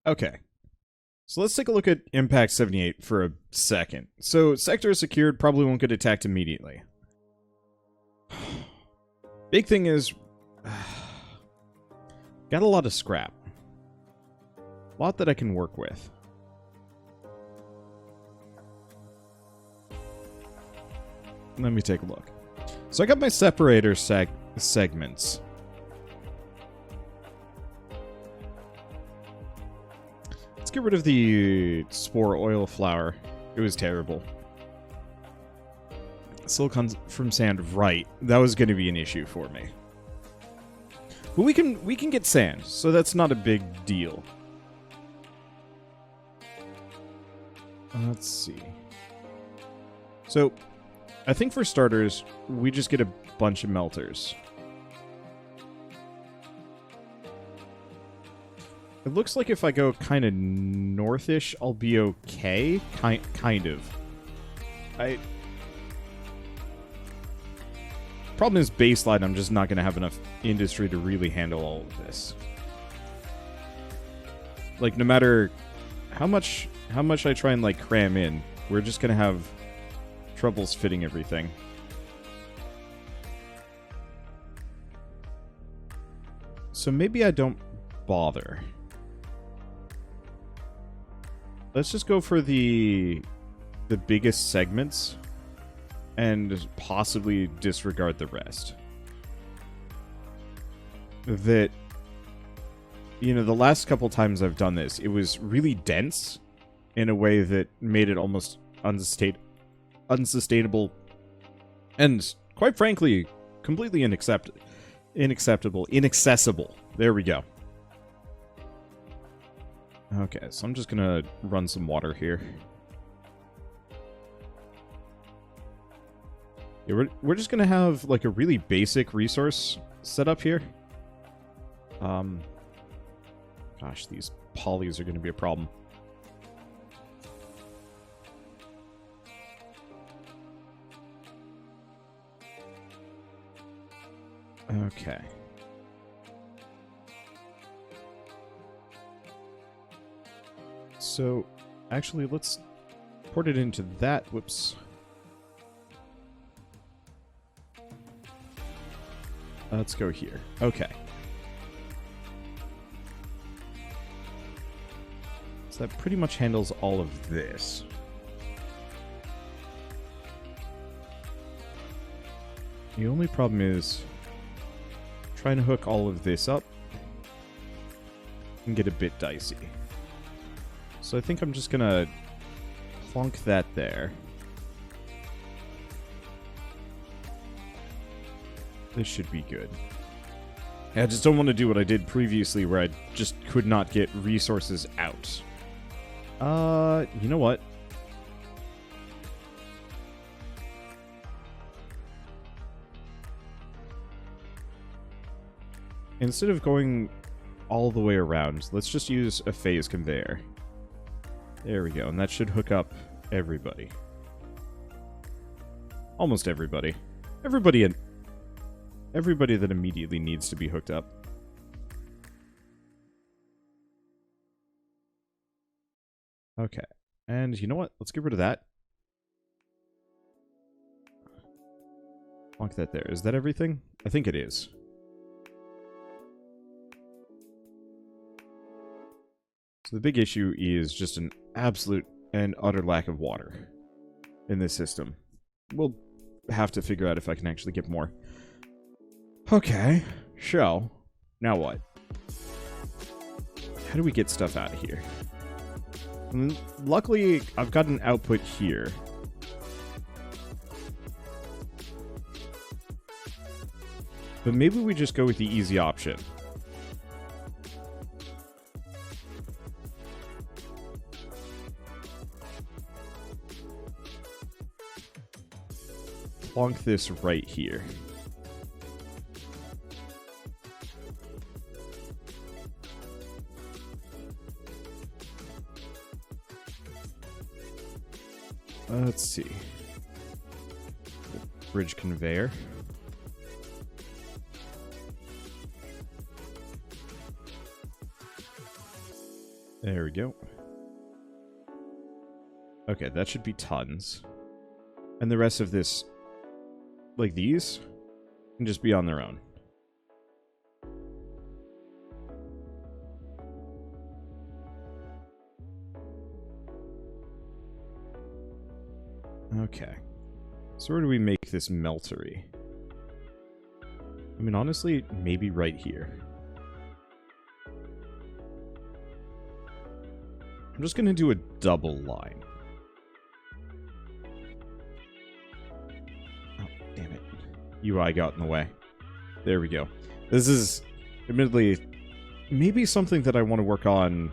Okay. So let's take a look at Impact 78 for a second. So, sector is secured, probably won't get attacked immediately. Big thing is, got a lot of scrap. A lot that I can work with. Let me take a look. So I got my separator segments. Let's get rid of the spore oil flour. It was terrible. Silicon from sand, right. That was going to be an issue for me. But we can get sand, so that's not a big deal. Let's see. So, I think for starters, we just get a bunch of melters. It looks like if I go kind of northish, I'll be okay. Kind of. Problem is, baseline, I'm just not going to have enough industry to really handle all of this. Like, no matter how much I try and, like, cram in, we're just going to have troubles fitting everything. So maybe I don't bother. Let's just go for the biggest segments and possibly disregard the rest. That, you know, the last couple times I've done this, it was really dense in a way that made it almost unsustainable and, quite frankly, completely inaccessible. There we go. Okay, so I'm just gonna run some water here. Yeah, we're just gonna have, like, a really basic resource set up here. Gosh, these polys are gonna be a problem. Okay. So, actually, let's port it into that. Whoops. Let's go here. Okay. So that pretty much handles all of this. The only problem is trying to hook all of this up can get a bit dicey. So I think I'm just gonna plonk that there. This should be good. I just don't want to do what I did previously where I just could not get resources out. You know what? Instead of going all the way around, let's just use a phase conveyor. There we go, and that should hook up everybody. Almost everybody. Everybody that immediately needs to be hooked up. Okay, and you know what? Let's get rid of that. Plonk that there. Is that everything? I think it is. So the big issue is just an absolute and utter lack of water in this system. We'll have to figure out if I can actually get more. Okay, so, now what? How do we get stuff out of here? Luckily, I've got an output here. But maybe we just go with the easy option. Plonk this right here. Let's see. Bridge conveyor. There we go. Okay, that should be tons. And the rest of this, like these, can just be on their own. Okay. So where do we make this meltery? I mean, honestly, maybe right here. I'm just going to do a double line. Oh, damn it. UI got in the way. There we go. This is, admittedly, maybe something that I want to work on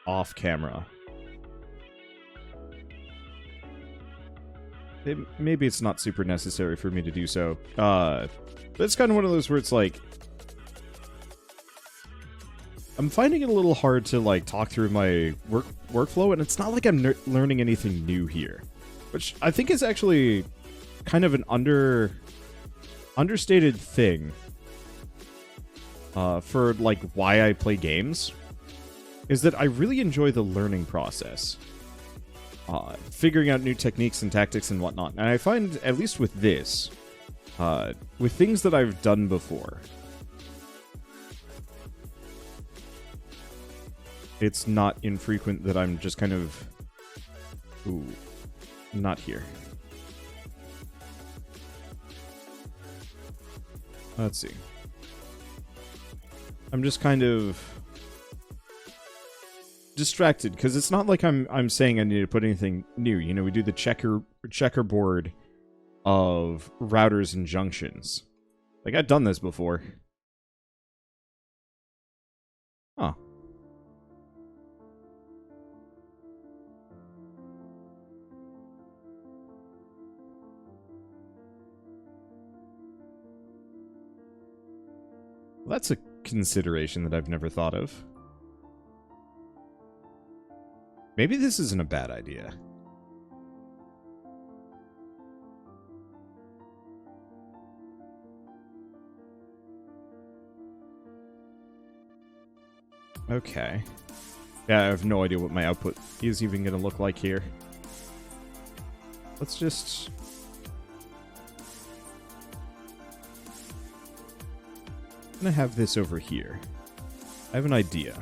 off camera. Maybe it's not super necessary for me to do so. But it's kind of one of those where it's like, I'm finding it a little hard to like talk through my workflow, and it's not like I'm learning anything new here, which I think is actually kind of an understated thing for like why I play games, is that I really enjoy the learning process. Figuring out new techniques and tactics and whatnot. And I find, at least with this, with things that I've done before, it's not infrequent that I'm just kind of... Ooh, not here. Let's see. I'm just kind of distracted, because it's not like I'm saying I need to put anything new. You know, we do the checkerboard of routers and junctions. Like, I've done this before. Huh. Well, that's a consideration that I've never thought of. Maybe this isn't a bad idea. Okay. Yeah, I have no idea what my output is even going to look like here. Let's just... I'm going to have this over here. I have an idea.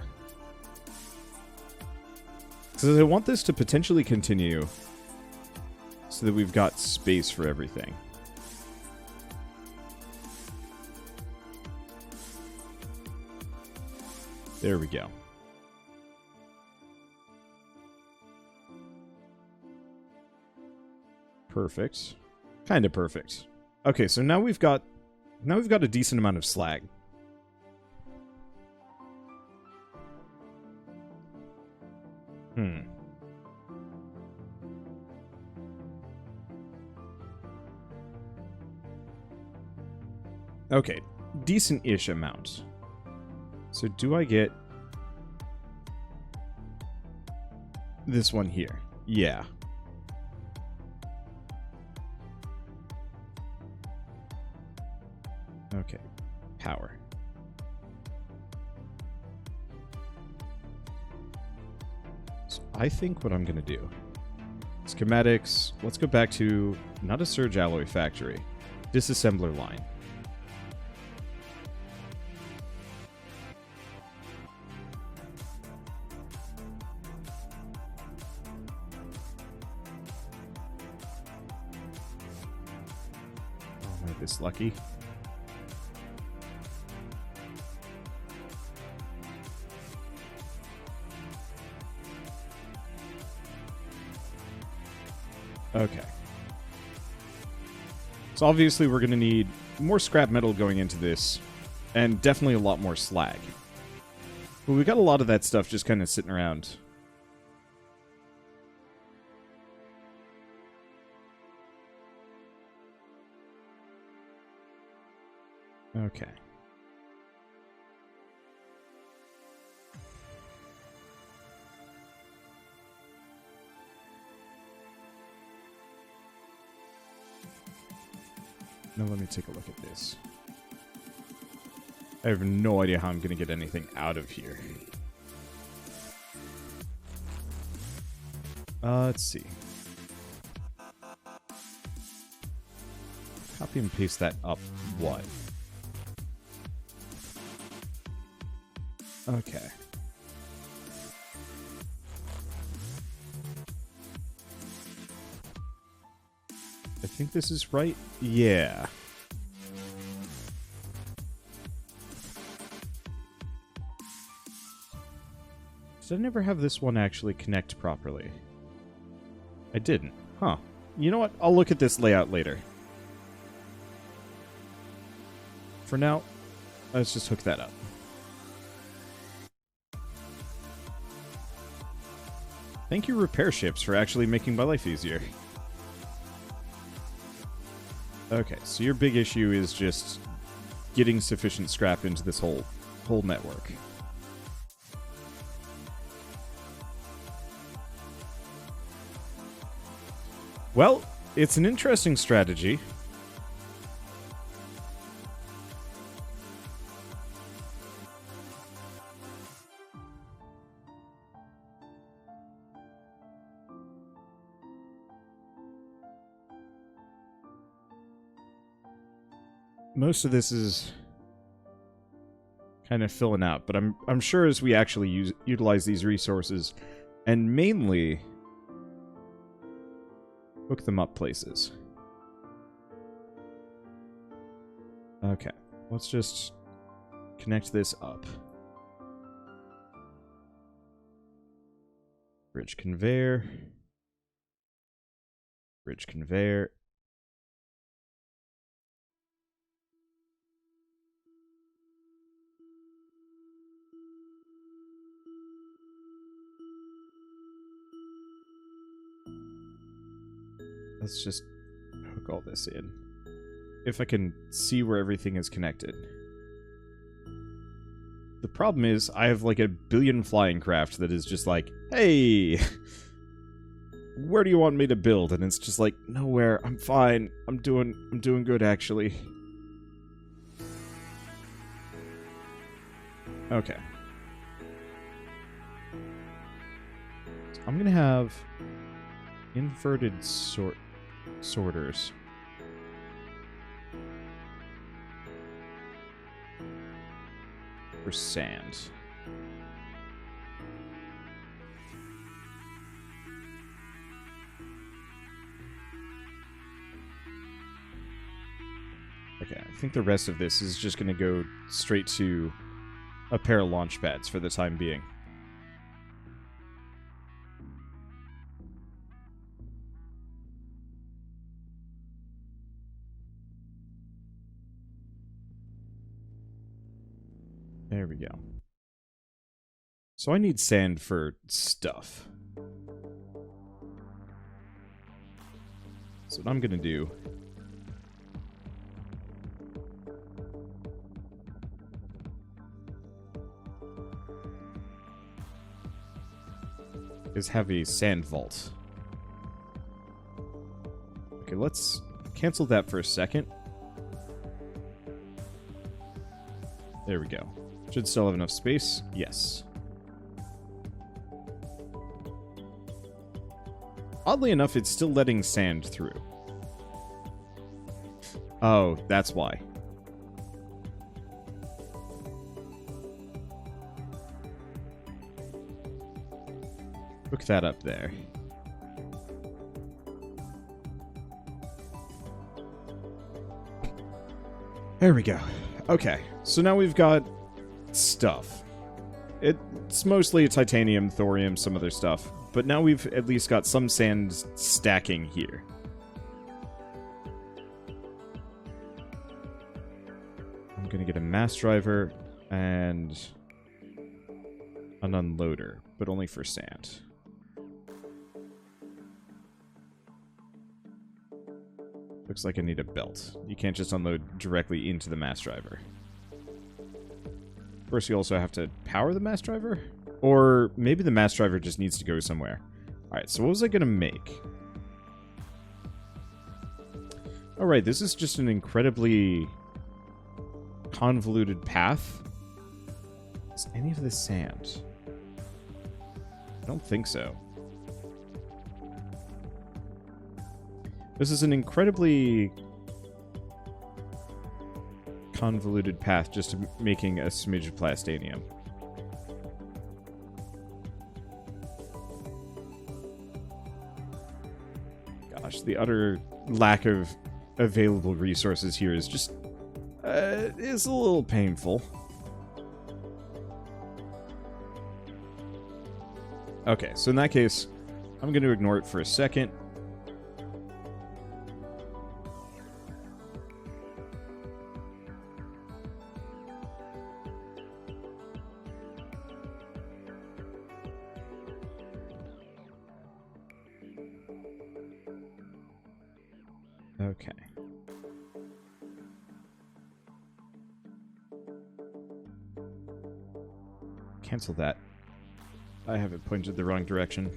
Because I want this to potentially continue so that we've got space for everything. There we go. Perfect. Kind of perfect. Okay, so now we've got a decent amount of slag. Okay, decent-ish amount. So do I get this one here? Yeah. Okay, power. So I think what I'm going to do... Schematics, let's go back to, not a surge alloy factory, disassembler line. Oh, am I this lucky? Okay. So obviously we're going to need more scrap metal going into this, and definitely a lot more slag. But we've got a lot of that stuff just kind of sitting around. Okay. Now let me take a look at this. I have no idea how I'm going to get anything out of here. Let's see. Copy and paste that up. What? Okay. I think this is right. Yeah. Did I never have this one actually connect properly? I didn't. Huh. You know what? I'll look at this layout later. For now, let's just hook that up. Thank you, repair ships, for actually making my life easier. Okay, so your big issue is just getting sufficient scrap into this whole network. Well, it's an interesting strategy. Most of this is kind of filling out, but I'm sure as we actually utilize these resources, and mainly hook them up places. Okay, let's just connect this up. Bridge conveyor. Bridge conveyor. Let's just hook all this in. If I can see where everything is connected. The problem is, I have like a billion flying craft that is just like, hey, where do you want me to build? And it's just like, nowhere, I'm fine. I'm doing good actually. Okay. So I'm gonna have inverted sorters. For sand. Okay, I think the rest of this is just going to go straight to a pair of launch pads for the time being. There we go. So I need sand for stuff. So what I'm gonna do is have a sand vault. Okay, let's cancel that for a second. There we go. Should still have enough space. Yes. Oddly enough, it's still letting sand through. Oh, that's why. Hook that up there. There we go. Okay, so now we've got stuff. It's mostly titanium, thorium, some other stuff. But now we've at least got some sand stacking here. I'm gonna get a mass driver and an unloader, but only for sand. Looks like I need a belt. You can't just unload directly into the mass driver. First, you also have to power the mass driver? Or maybe the mass driver just needs to go somewhere. Alright, so what was I going to make? Alright, this is just an incredibly convoluted path. Is any of this sand? I don't think so. This is an incredibly convoluted path just to making a smidge of plastanium. Gosh, the utter lack of available resources here is just is a little painful. Okay, so in that case, I'm going to ignore it for a second. Okay. Cancel that. I have it pointed the wrong direction.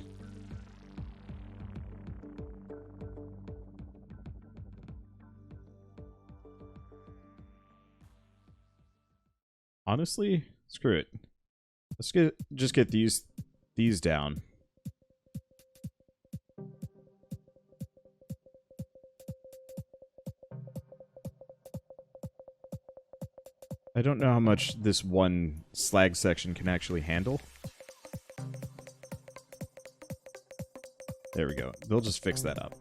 Honestly, screw it. Let's just get these down. I don't know how much this one slag section can actually handle. There we go. They'll just fix that up.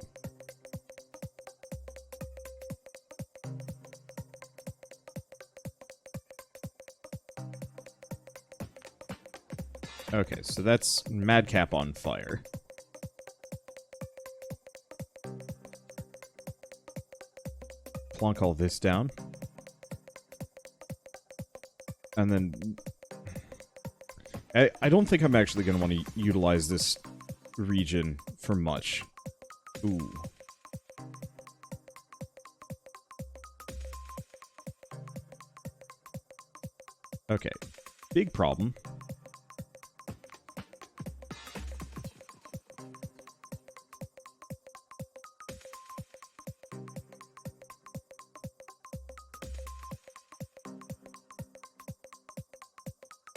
Okay, so that's Madcap on fire. Plonk all this down. And then... I don't think I'm actually going to want to utilize this region for much. Ooh. Okay. Big problem.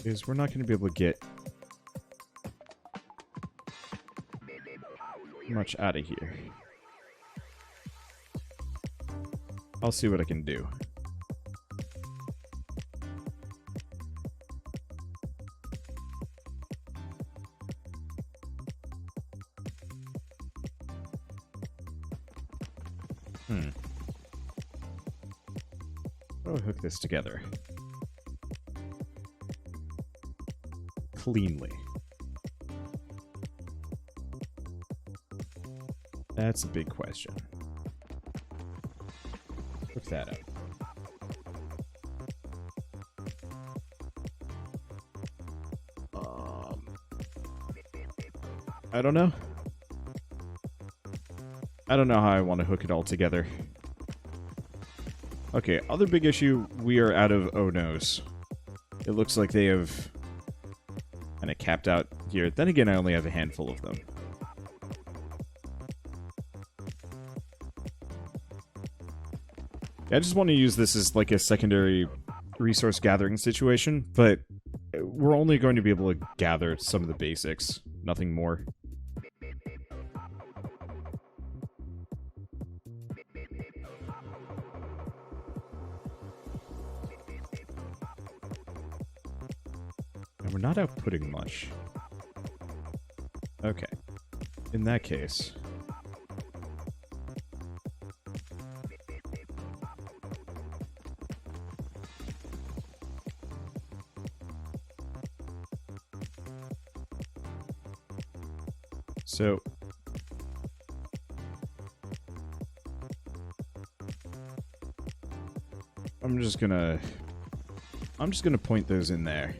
Is we're not going to be able to get much out of here. I'll see what I can do. I'll hook this together. Cleanly. That's a big question. Look that up. I don't know. I don't know how I want to hook it all together. Okay, other big issue, we are out of oh-nos. It looks like they have kind of capped out here. Then again, I only have a handful of them. I just want to use this as like a secondary resource gathering situation, but we're only going to be able to gather some of the basics, nothing more. And we're not outputting much. Okay. In that case... So, I'm just gonna point those in there.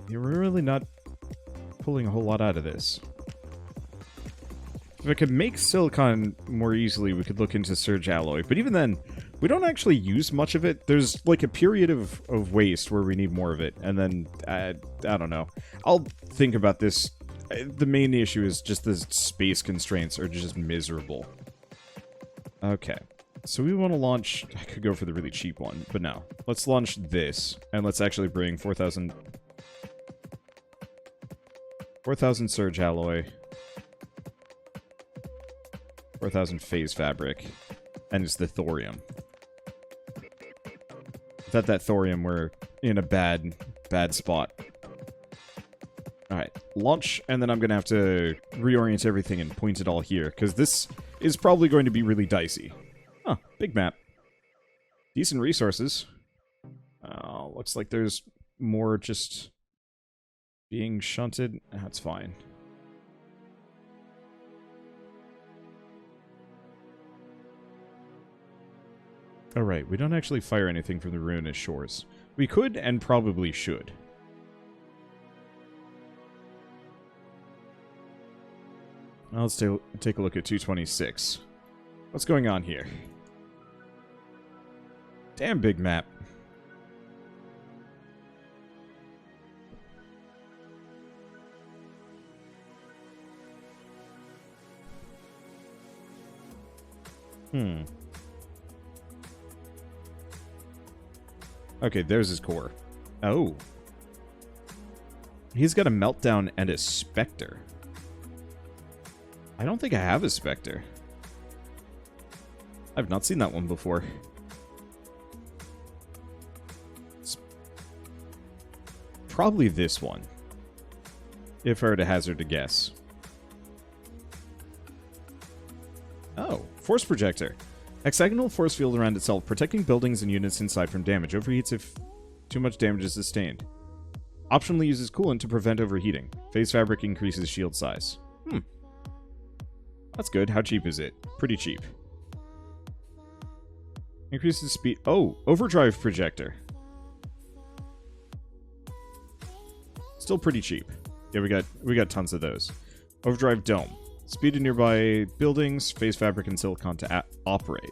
You're really not pulling a whole lot out of this. If I could make silicon more easily, we could look into surge alloy, but even then, we don't actually use much of it. There's like a period of waste where we need more of it, and then, I don't know. I'll think about this. The main issue is just the space constraints are just miserable. Okay. so we want to launch... I could go for the really cheap one, but no. Let's launch this, and let's actually bring 4,000 surge alloy, 4,000 phase fabric, and it's the thorium. Without that thorium, we're in a bad spot. Alright, launch, and then I'm going to have to reorient everything and point it all here, because this is probably going to be really dicey. Huh, big map. Decent resources. Looks like there's more just being shunted. That's fine. Alright, we don't actually fire anything from the ruinous shores. We could and probably should. Now let's take a look at 226. What's going on here? Damn big map. Okay, there's his core. Oh. He's got a meltdown and a specter. I don't think I have a specter. I've not seen that one before. It's probably this one, if I were to hazard a guess. Oh, force projector. Hexagonal force field around itself, protecting buildings and units inside from damage. Overheats if too much damage is sustained. Optionally uses coolant to prevent overheating. Phase fabric increases shield size. That's good. How cheap is it? Pretty cheap. Increases speed. Oh, overdrive projector. Still pretty cheap. Yeah, we got tons of those. Overdrive dome. Speed to nearby buildings, phase fabric, and silicon to operate.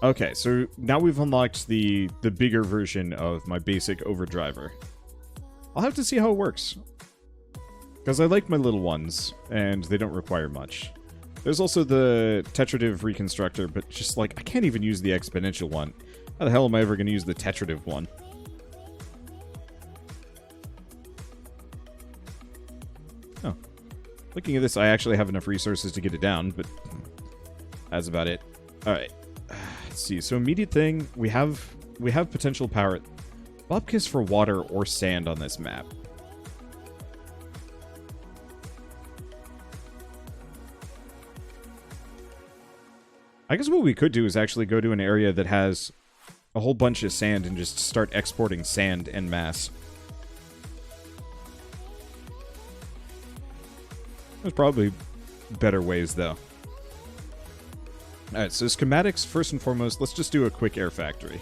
Okay, so now we've unlocked the bigger version of my basic overdriver. I'll have to see how it works. Because I like my little ones, and they don't require much. There's also the tetrative reconstructor, but just like, I can't even use the exponential one. How the hell am I ever going to use the tetrative one? Oh. Looking at this, I actually have enough resources to get it down, but that's about it. Alright. Let's see. So immediate thing, we have potential power. Bobkiss for water or sand on this map. I guess what we could do is actually go to an area that has a whole bunch of sand and just start exporting sand en masse. There's probably better ways, though. Alright, so schematics, first and foremost, let's just do a quick air factory.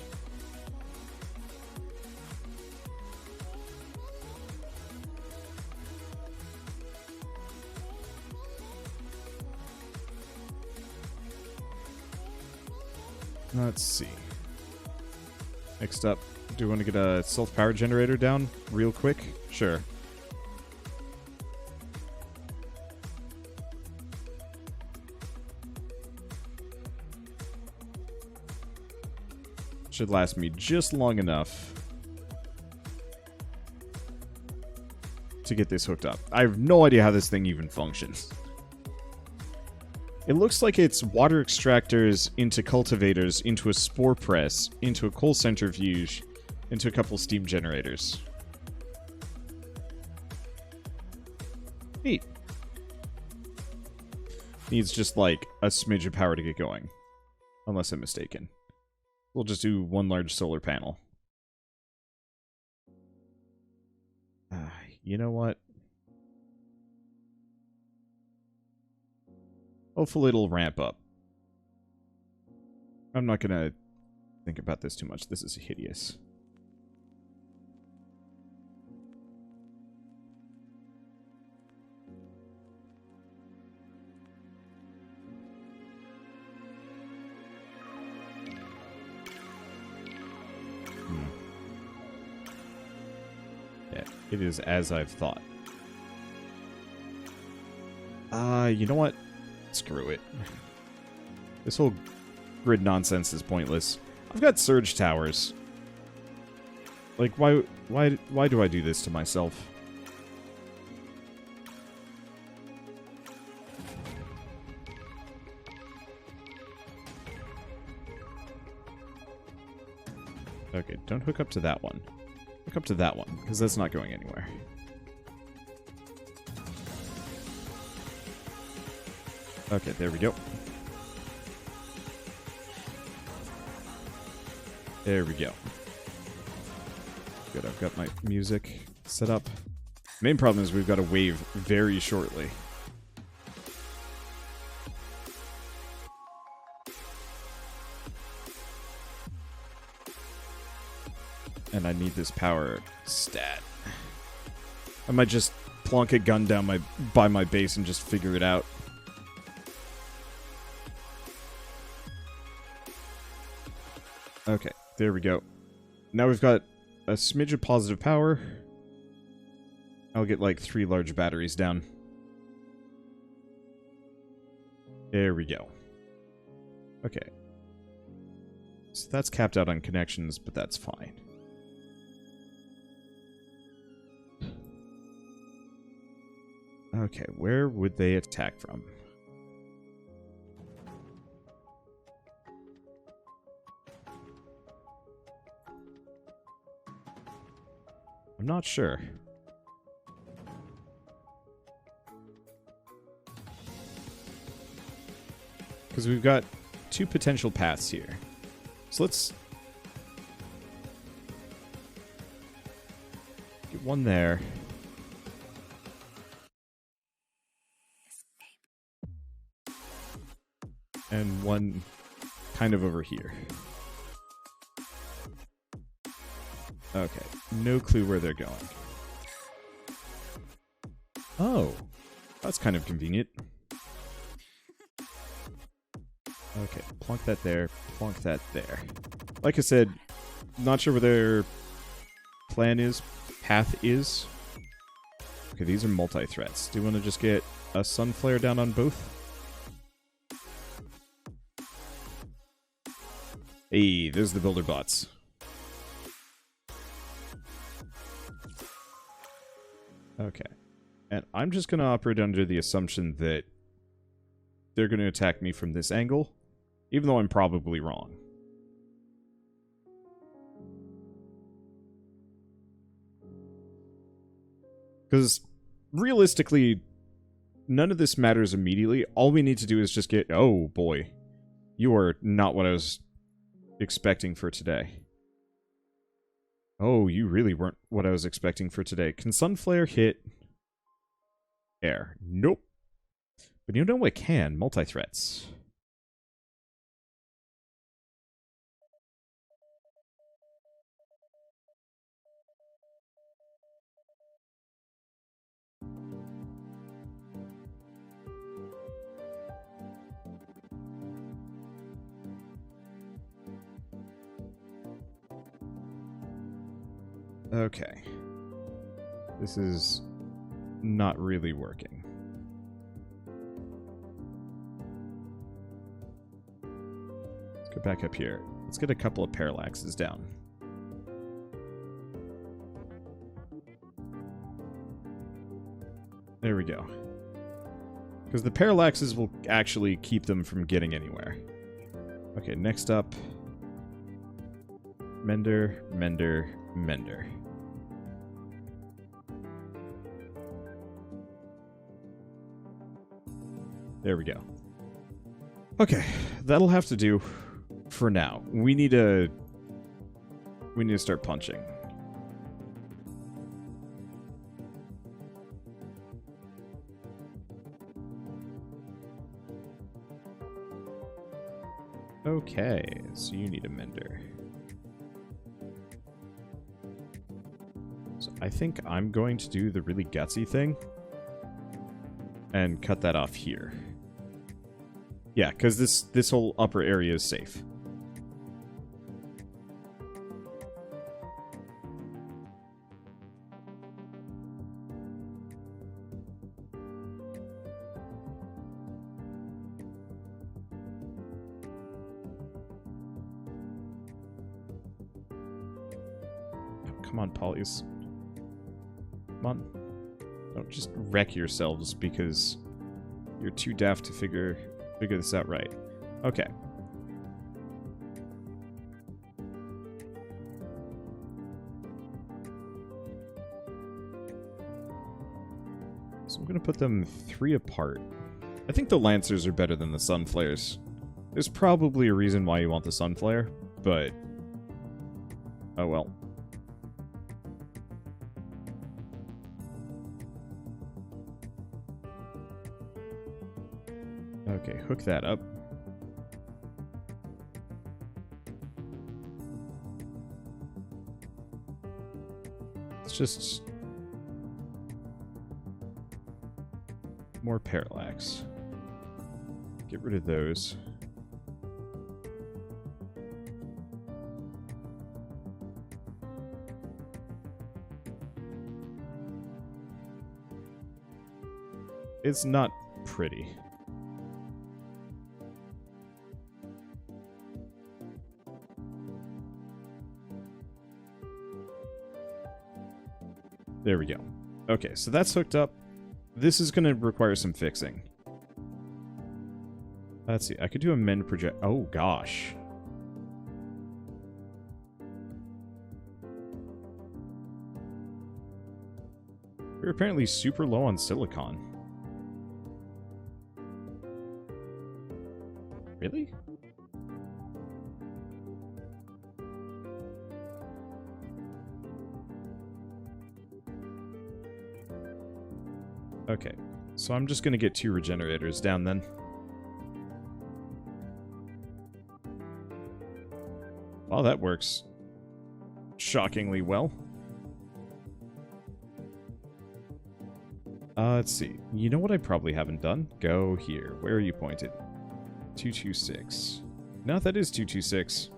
Let's see. Next up, do we want to get a self-power generator down real quick? Sure. Should last me just long enough to get this hooked up. I have no idea how this thing even functions. It looks like it's water extractors into cultivators, into a spore press, into a coal centrifuge, into a couple steam generators. Neat. Needs just like a smidge of power to get going. Unless I'm mistaken. We'll just do one large solar panel. You know what? Hopefully it'll ramp up. I'm not gonna think about this too much. This is hideous. Yeah, it is as I've thought. You know what? Screw it. This whole grid nonsense is pointless. I've got surge towers. Like, why do I do this to myself? Okay, don't hook up to that one. Hook up to that one, because that's not going anywhere. Okay, there we go. There we go. Good, I've got my music set up. Main problem is we've got a wave very shortly. And I need this power stat. I might just plonk a gun down by my base and just figure it out. Okay, there we go. Now we've got a smidge of positive power. I'll get like 3 large batteries down. There we go. Okay. So that's capped out on connections, but that's fine. Okay, where would they attack from? I'm not sure. Because we've got 2 potential paths here. So let's get one there. And one kind of over here. Okay, no clue where they're going. Oh, that's kind of convenient. Okay, plonk that there, plonk that there. Like I said, not sure what their plan is, path is. Okay, these are multi-threats. Do you want to just get a sun flare down on both? Hey, there's the builder bots. Okay. And I'm just going to operate under the assumption that they're going to attack me from this angle, even though I'm probably wrong. Because realistically, none of this matters immediately. All we need to do is just get... Oh, boy. You are not what I was expecting for today. Oh, you really weren't what I was expecting for today. Can Sunflare hit air? Nope. But you know what can? Multi-threats. Okay. This is not really working. Let's go back up here. Let's get a couple of parallaxes down. There we go. Because the parallaxes will actually keep them from getting anywhere. Okay, next up. Mender, Mender, Mender. There we go. Okay, that'll have to do for now. We need to start punching. Okay, so you need a mender. So I think I'm going to do the really gutsy thing and cut that off here. Yeah, because this whole upper area is safe. Come on, polys. Come on. Don't just wreck yourselves because you're too daft to figure this out right. Okay. So I'm going to put them 3 apart. I think the Lancers are better than the Sunflares. There's probably a reason why you want the Sunflare, but... oh well. Okay, hook that up. It's just... more parallax. Get rid of those. It's not pretty. There we go. Okay, so that's hooked up. This is going to require some fixing. Let's see. I could do a mend project. Oh, gosh. We're apparently super low on silicon. Really? Okay, so I'm just going to get 2 regenerators down then. Oh, that works shockingly well. Let's see. You know what I probably haven't done? Go here. Where are you pointed? 226. No, that is 226.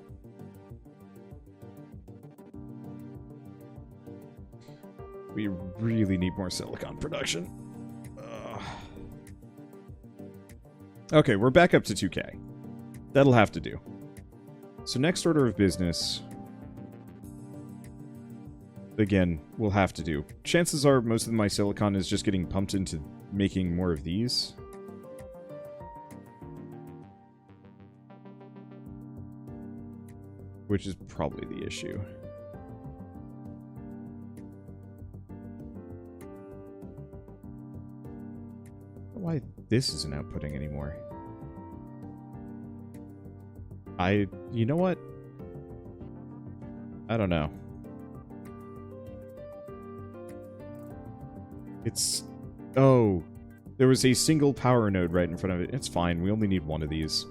We really need more silicon production. Okay, we're back up to 2K. That'll have to do. So next order of business... again, we'll have to do. Chances are most of my silicon is just getting pumped into making more of these. Which is probably the issue. Why this isn't outputting anymore. You know what? I don't know. It's... oh. There was a single power node right in front of it. It's fine. We only need one of these.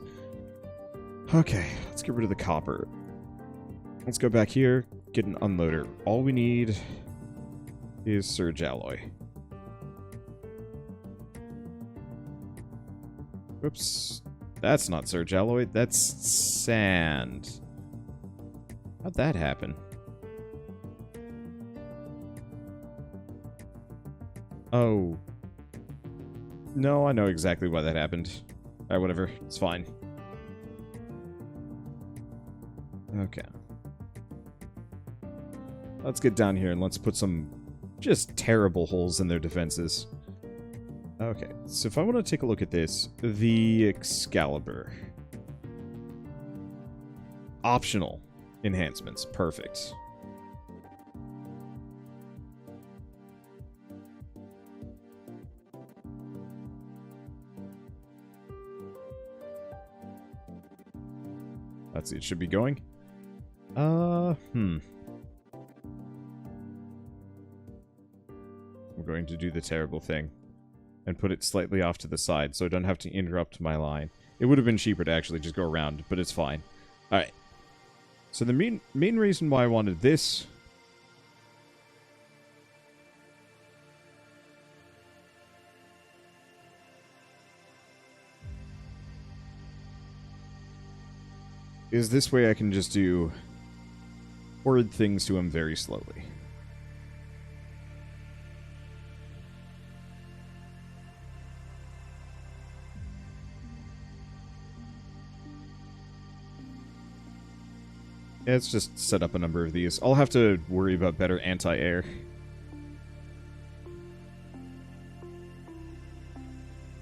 Okay, let's get rid of the copper. Let's go back here, get an unloader. All we need is surge alloy. Whoops. That's not surge alloy, that's sand. How'd that happen? Oh. No, I know exactly why that happened. Alright, whatever. It's fine. Okay. Let's get down here and let's put some just terrible holes in their defenses. Okay, so if I want to take a look at this, the Excalibur. Optional enhancements. Perfect. Let's see, it should be going. I'm going to do the terrible thing and put it slightly off to the side so I don't have to interrupt my line. It would have been cheaper to actually just go around, but it's fine. Alright. So the main reason why I wanted this is this way I can just do horrid things to him very slowly. Let's just set up a number of these. I'll have to worry about better anti-air.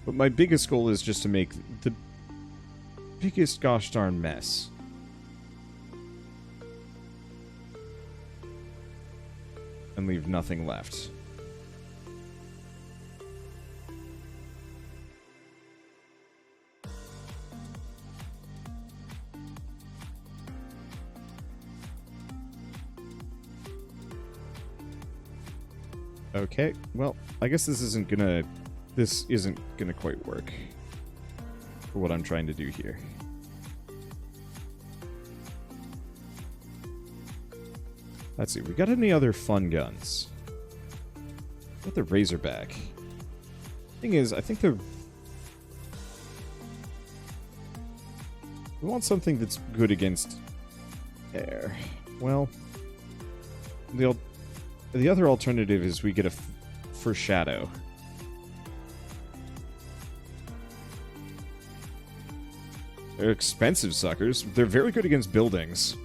But my biggest goal is just to make the biggest gosh darn mess. And leave nothing left. Okay, well, I guess this isn't gonna quite work for what I'm trying to do here. Let's see, we got any other fun guns? Got the Razorback. Thing is, I think we want something that's good against air. Well, the other alternative is we get a Foreshadow. They're expensive suckers. They're very good against buildings.